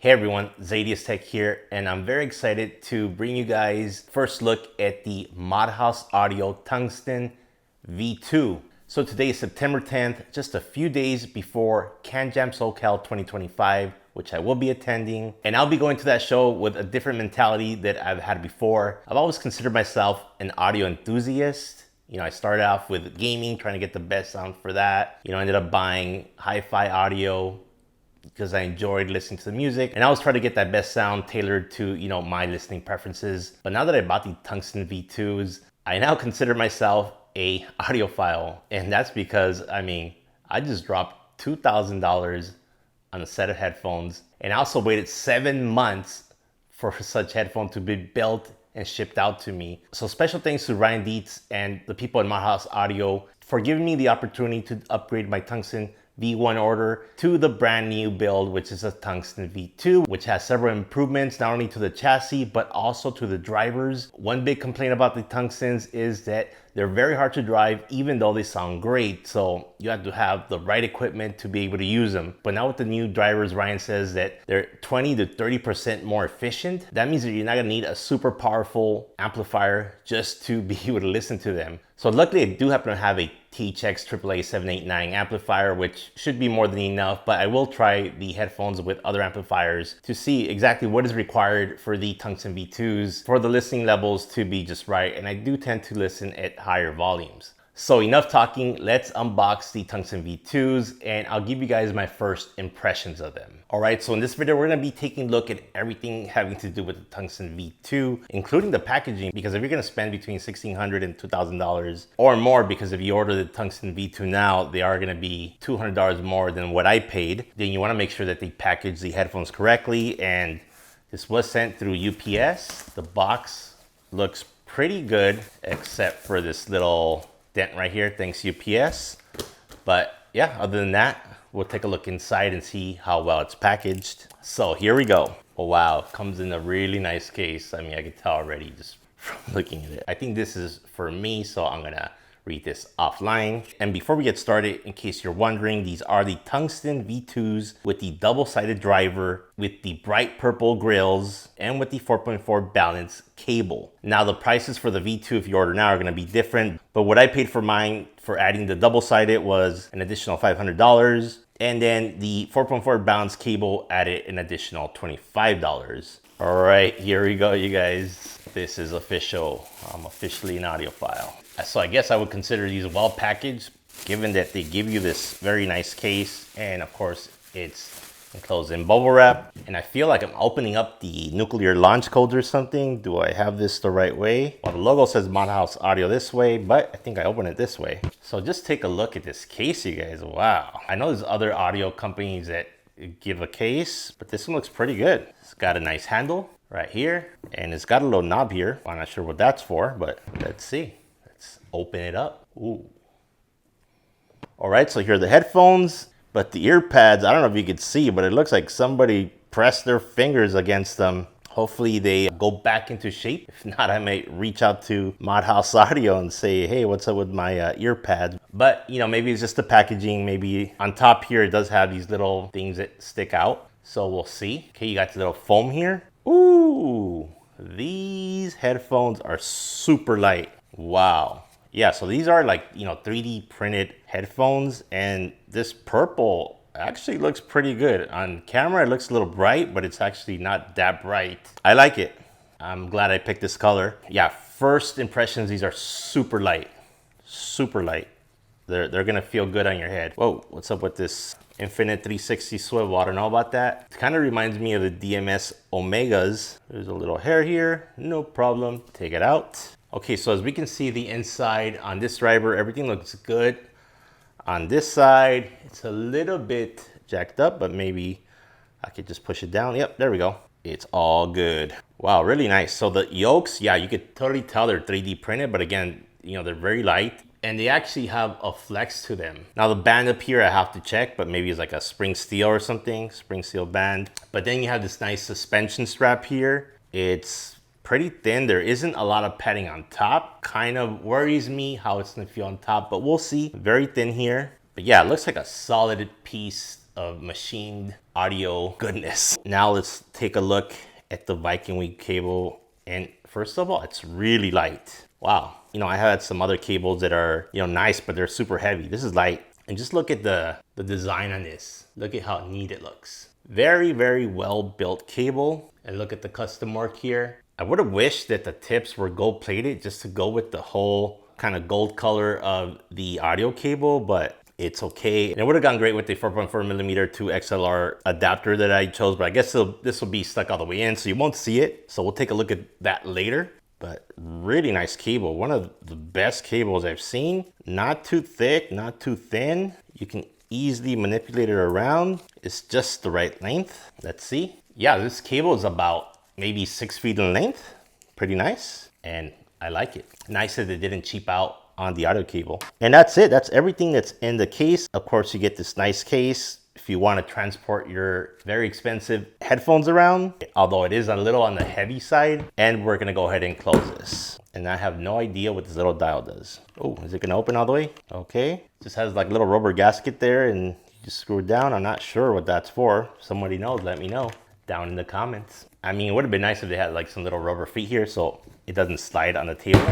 Hey everyone, Zadius Tech here, and I'm very excited to bring you guys first look at the Modhouse Audio Tungsten V2. So today is September 10th, just a few days before CanJam SoCal 2025, which I will be attending. And I'll be going to that show with a different mentality that I've had before. I've always considered myself an audio enthusiast. I started off with gaming, trying to get the best sound for that. I ended up buying hi-fi audio because I enjoyed listening to the music, and I was trying to get that best sound tailored to my listening preferences. But now that I bought the Tungsten V2s, I now consider myself a audiophile, and that's because I just dropped $2,000 on a set of headphones, and I also waited 7 months for such headphone to be built and shipped out to me. So special thanks to Ryan Dietz and the people at Modhouse Audio for giving me the opportunity to upgrade my Tungsten V1 order to the brand new build, which is a Tungsten V2, which has several improvements, not only to the chassis, but also to the drivers. One big complaint about the Tungstens is that they're very hard to drive, even though they sound great. So you have to have the right equipment to be able to use them. But now with the new drivers, Ryan says that they're 20 to 30% more efficient. That means that you're not gonna need a super powerful amplifier just to be able to listen to them. So luckily I do happen to have a THX AAA 789 amplifier, which should be more than enough, but I will try the headphones with other amplifiers to see exactly what is required for the Tungsten V2s for the listening levels to be just right. And I do tend to listen at higher volumes. So enough talking, let's unbox the Tungsten V2s and I'll give you guys my first impressions of them. All right, so in this video, we're gonna be taking a look at everything having to do with the Tungsten V2, including the packaging, because if you're gonna spend between $1,600 and $2,000 or more, because if you order the Tungsten V2 now, they are gonna be $200 more than what I paid, then you wanna make sure that they package the headphones correctly. And this was sent through UPS. The box looks pretty good, except for this little dent right here, thanks UPS. But yeah, other than that, we'll take a look inside and see how well it's packaged. So here we go. Oh wow, comes in a really nice case. I can tell already just from looking at it. I think this is for me, so I'm gonna read this offline. And before we get started, in case you're wondering, these are the Tungsten V2s with the double-sided driver, with the bright purple grills, and with the 4.4 balance cable. Now the prices for the V2, if you order now, are gonna be different, but what I paid for mine for adding the double-sided was an additional $500, and then the 4.4 balance cable added an additional $25. All right, here we go, you guys. This is official. I'm officially an audiophile. So I guess I would consider these well packaged, given that they give you this very nice case, and of course it's enclosed in bubble wrap. And I feel like I'm opening up the nuclear launch codes or something. Do I have this the right way? Well, the logo says Modhouse Audio this way, but I think I open it this way. So just take a look at this case, you guys. Wow. I know there's other audio companies that give a case, but this one looks pretty good. It's got a nice handle right here, and it's got a little knob here. I'm not sure what that's for, but let's see. Let's open it up. Ooh. All right, so here are the headphones, but the ear pads, I don't know if you could see, but it looks like somebody pressed their fingers against them. Hopefully they go back into shape. If not, I might reach out to Modhouse Audio and say, hey, what's up with my ear pads? But maybe it's just the packaging. Maybe on top here, it does have these little things that stick out. So we'll see. Okay, you got the little foam here. Ooh, these headphones are super light. Wow. Yeah, so these are like, 3D printed headphones, and this purple actually looks pretty good. On camera, it looks a little bright, but it's actually not that bright. I like it. I'm glad I picked this color. Yeah, first impressions, these are super light. Super light. They're gonna feel good on your head. Whoa, what's up with this Infinite 360 swivel? I don't know about that. It kind of reminds me of the DMS Omegas. There's a little hair here, no problem. Take it out. Okay, so as we can see the inside on this driver, everything looks good. On this side, it's a little bit jacked up, but maybe I could just push it down. Yep, there we go. It's all good. Wow, really nice. So the yokes, yeah, you could totally tell they're 3D printed, but again, they're very light, and they actually have a flex to them. Now the band up here, I have to check, but maybe it's like a spring steel or something, spring steel band. But then you have this nice suspension strap here. It's pretty thin. There isn't a lot of padding on top. Kind of worries me how it's gonna feel on top, but we'll see. Very thin here. But yeah, it looks like a solid piece of machined audio goodness. Now let's take a look at the Viking Wing cable. And first of all, it's really light. Wow. You know, I had some other cables that are, you know, nice, but they're super heavy. This is light. And just look at the design on this. Look at how neat it looks. Very, very well built cable. And look at the custom work here. I would have wished that the tips were gold plated just to go with the whole kind of gold color of the audio cable, but it's okay. And it would have gone great with the 4.4mm to XLR adapter that I chose, but I guess this will be stuck all the way in, so you won't see it. So we'll take a look at that later. But really nice cable. One of the best cables I've seen. Not too thick, not too thin. You can easily manipulate it around. It's just the right length. Let's see. Yeah, this cable is about maybe 6 feet in length. Pretty nice. And I like it. Nice that it didn't cheap out on the audio cable. And that's it. That's everything that's in the case. Of course, you get this nice case if you want to transport your very expensive headphones around, although it is a little on the heavy side. And we're going to go ahead and close this. And I have no idea what this little dial does. Oh, is it going to open all the way? Okay. Just has like a little rubber gasket there and you just screw it down. I'm not sure what that's for. Somebody knows, let me know down in the comments. I mean, it would have been nice if they had like some little rubber feet here so it doesn't slide on the table.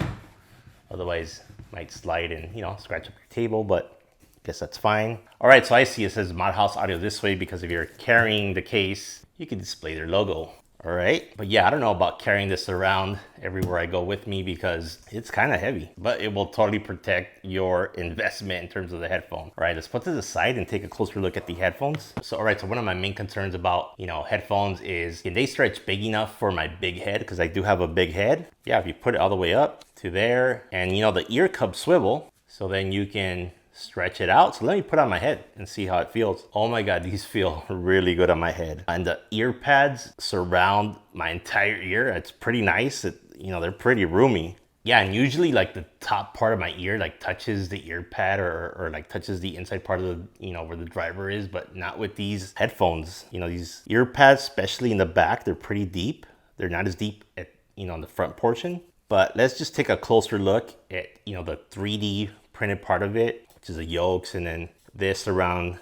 Otherwise, it might slide and, you know, scratch up your table, but I guess that's fine. All right, so I see it says Modhouse Audio this way because if you're carrying the case, you can display their logo. All right, but yeah, I don't know about carrying this around everywhere I go with me because it's kind of heavy, but it will totally protect your investment in terms of the headphone. All right, let's put this aside and take a closer look at the headphones. So, all right, so one of my main concerns about, you know, headphones is, can they stretch big enough for my big head? Because I do have a big head. Yeah, if you put it all the way up to there and, you know, the ear cup swivel, so then you can stretch it out. So let me put on my head and see how it feels. Oh my God, these feel really good on my head. And the ear pads surround my entire ear. It's pretty nice. You know, they're pretty roomy. Yeah, and usually like the top part of my ear like touches the ear pad or like touches the inside part of the, you know, where the driver is, but not with these headphones. You know, these ear pads, especially in the back, they're pretty deep. They're not as deep at, you know, on the front portion. But let's just take a closer look at, you know, the 3D printed part of it, which is the yokes, and then this around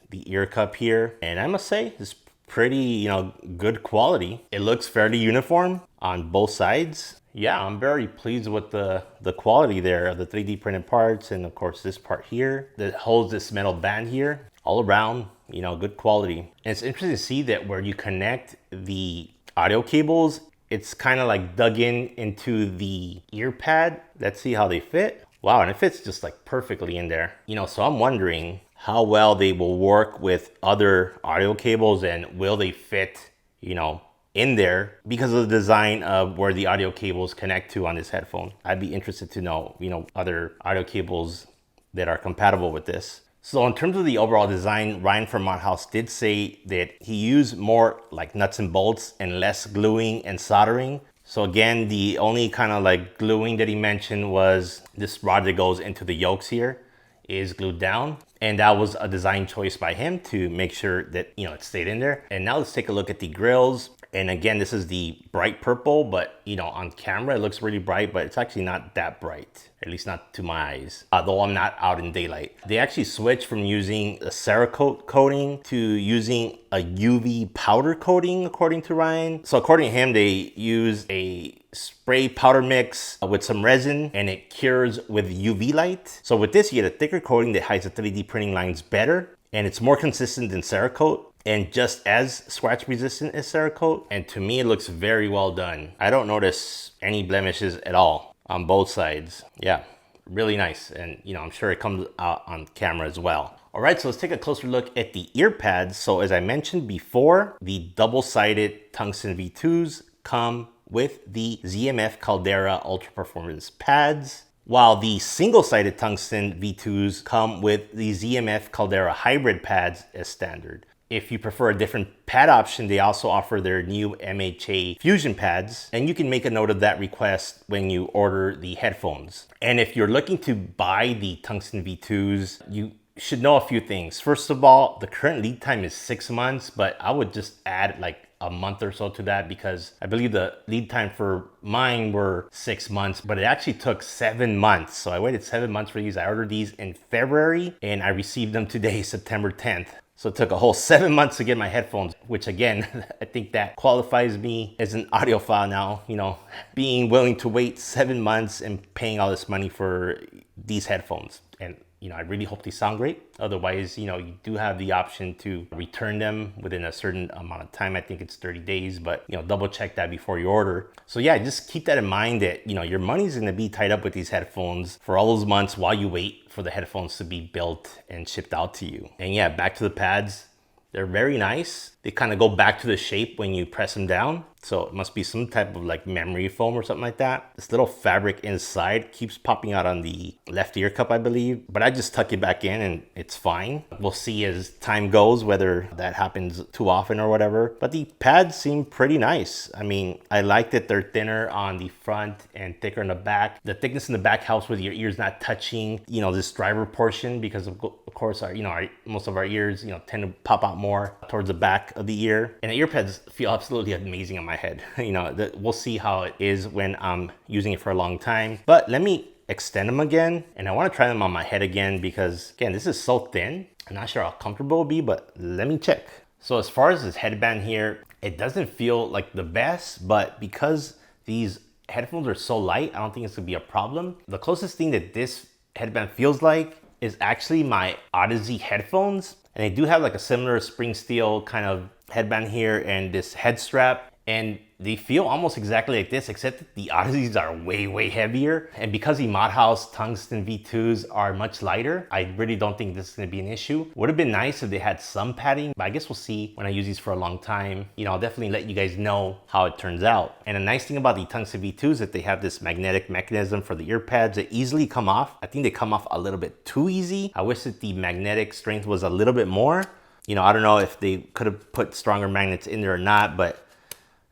the ear cup here. And I must say, it's pretty, you know, good quality. It looks fairly uniform on both sides. Yeah, I'm very pleased with the quality there of the 3D printed parts, and of course this part here that holds this metal band here. All around, you know, good quality. And it's interesting to see that where you connect the audio cables, it's kind of like dug into the ear pad. Let's see how they fit. Wow, and it fits just like perfectly in there. You know, so I'm wondering how well they will work with other audio cables and will they fit, you know, in there because of the design of where the audio cables connect to on this headphone. I'd be interested to know, you know, other audio cables that are compatible with this. So in terms of the overall design, Ryan from Modhouse did say that he used more like nuts and bolts and less gluing and soldering. So again, the only kind of like gluing that he mentioned was this rod that goes into the yokes here is glued down. And that was a design choice by him to make sure that, you know, it stayed in there. And now let's take a look at the grills. And again, this is the bright purple, but you know, on camera, it looks really bright, but it's actually not that bright, at least not to my eyes, though I'm not out in daylight. They actually switched from using a Cerakote coating to using a UV powder coating, according to Ryan. So according to him, they use a spray powder mix with some resin and it cures with UV light. So with this, you get a thicker coating that hides the 3D printing lines better, and it's more consistent than Cerakote and just as scratch resistant as Cerakote. And to me, it looks very well done. I don't notice any blemishes at all on both sides. Yeah, really nice. And you know, I'm sure it comes out on camera as well. All right, so let's take a closer look at the ear pads. So as I mentioned before, the double-sided Tungsten V2s come with the ZMF Caldera Ultra Performance pads, while the single-sided Tungsten V2s come with the ZMF Caldera Hybrid pads as standard. If you prefer a different pad option, they also offer their new MHA Fusion pads, and you can make a note of that request when you order the headphones. And if you're looking to buy the Tungsten V2s, you should know a few things. First of all, the current lead time is 6 months, but I would just add like a month or so to that because I believe the lead time for mine were 6 months, but it actually took 7 months. So I waited 7 months for these. I ordered these in February and I received them today, September 10th. So it took a whole 7 months to get my headphones, which again, I think that qualifies me as an audiophile now, you know, being willing to wait 7 months and paying all this money for these headphones. And you know, I really hope they sound great. Otherwise, you know, you do have the option to return them within a certain amount of time. I think it's 30 days, but you know, double check that before you order. So yeah, just keep that in mind that, you know, your money's gonna be tied up with these headphones for all those months while you wait for the headphones to be built and shipped out to you. And yeah, back to the pads. They're very nice. They kind of go back to the shape when you press them down. So it must be some type of like memory foam or something like that. This little fabric inside keeps popping out on the left ear cup, I believe. But I just tuck it back in and it's fine. We'll see as time goes whether that happens too often or whatever. But the pads seem pretty nice. I mean, I like that they're thinner on the front and thicker in the back. The thickness in the back helps with your ears not touching, you know, this driver portion, because of course our, you know, most of our ears, you know, tend to pop out more towards the back of the ear. And the ear pads feel absolutely amazing on my head. You know, we'll see how it is when I'm using it for a long time. But let me extend them again, and I want to try them on my head again because again, this is so thin. I'm not sure how comfortable it'll be, but let me check. So as far as this headband here, it doesn't feel like the best, but because these headphones are so light, I don't think it's gonna be a problem. The closest thing that this headband feels like is actually my Odyssey headphones. And they do have like a similar spring steel kind of headband here and this head strap. And they feel almost exactly like this, except that the Odysseys are way, way heavier. And because the Modhouse Tungsten V2s are much lighter, I really don't think this is gonna be an issue. Would have been nice if they had some padding, but I guess we'll see when I use these for a long time. You know, I'll definitely let you guys know how it turns out. And the nice thing about the Tungsten V2s is that they have this magnetic mechanism for the ear pads that easily come off. I think they come off a little bit too easy. I wish that the magnetic strength was a little bit more. You know, I don't know if they could have put stronger magnets in there or not, but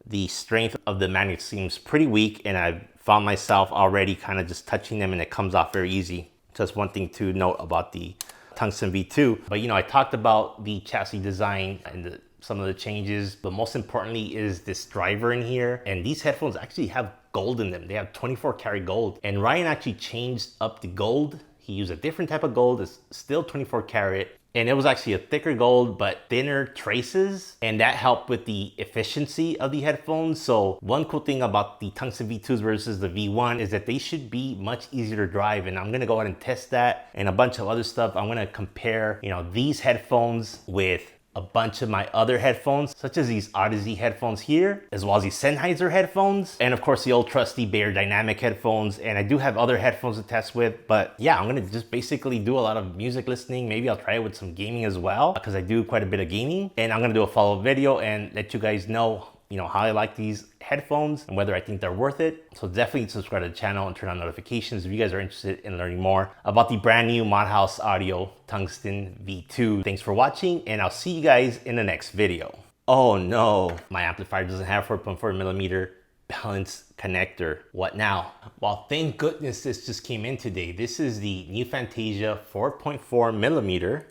the strength of the magnet seems pretty weak, and I've found myself already kind of just touching them and it comes off very easy. Just one thing to note about the Tungsten V2. But you know, I talked about the chassis design and some of the changes, but most importantly is this driver in here. And these headphones actually have gold in them. They have 24 karat gold. And Ryan actually changed up the gold. He used a different type of gold. It's still 24 karat. And it was actually a thicker gold, but thinner traces. And that helped with the efficiency of the headphones. So one cool thing about the Tungsten V2s versus the V1 is that they should be much easier to drive. And I'm gonna go ahead and test that and a bunch of other stuff. I'm gonna compare, you know, these headphones with a bunch of my other headphones, such as these Odyssey headphones here, as well as these Sennheiser headphones, and of course the old trusty Bear Dynamic headphones. And I do have other headphones to test with, but yeah, I'm gonna just basically do a lot of music listening. Maybe I'll try it with some gaming as well, because I do quite a bit of gaming. And I'm gonna do a follow-up video and let you guys know, you know, how I like these headphones and whether I think they're worth it. So definitely subscribe to the channel and turn on notifications if you guys are interested in learning more about the brand new Modhouse Audio Tungsten V2. Thanks for watching, and I'll see you guys in the next video. Oh no, my amplifier doesn't have 4.4mm balance connector. What now? Well, thank goodness this just came in today. This is the new Fantasia 4.4mm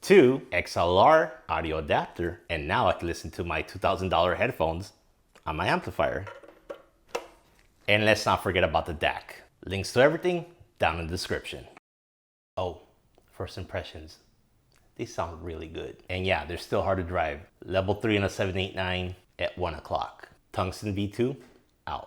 to XLR audio adapter, and now I can listen to my $2,000 headphones on my amplifier. And let's not forget about the DAC. Links to everything down in the description. Oh, first impressions. They sound really good. And yeah, they're still hard to drive. Level 3 on a 789 at 1 o'clock. Tungsten V2 out.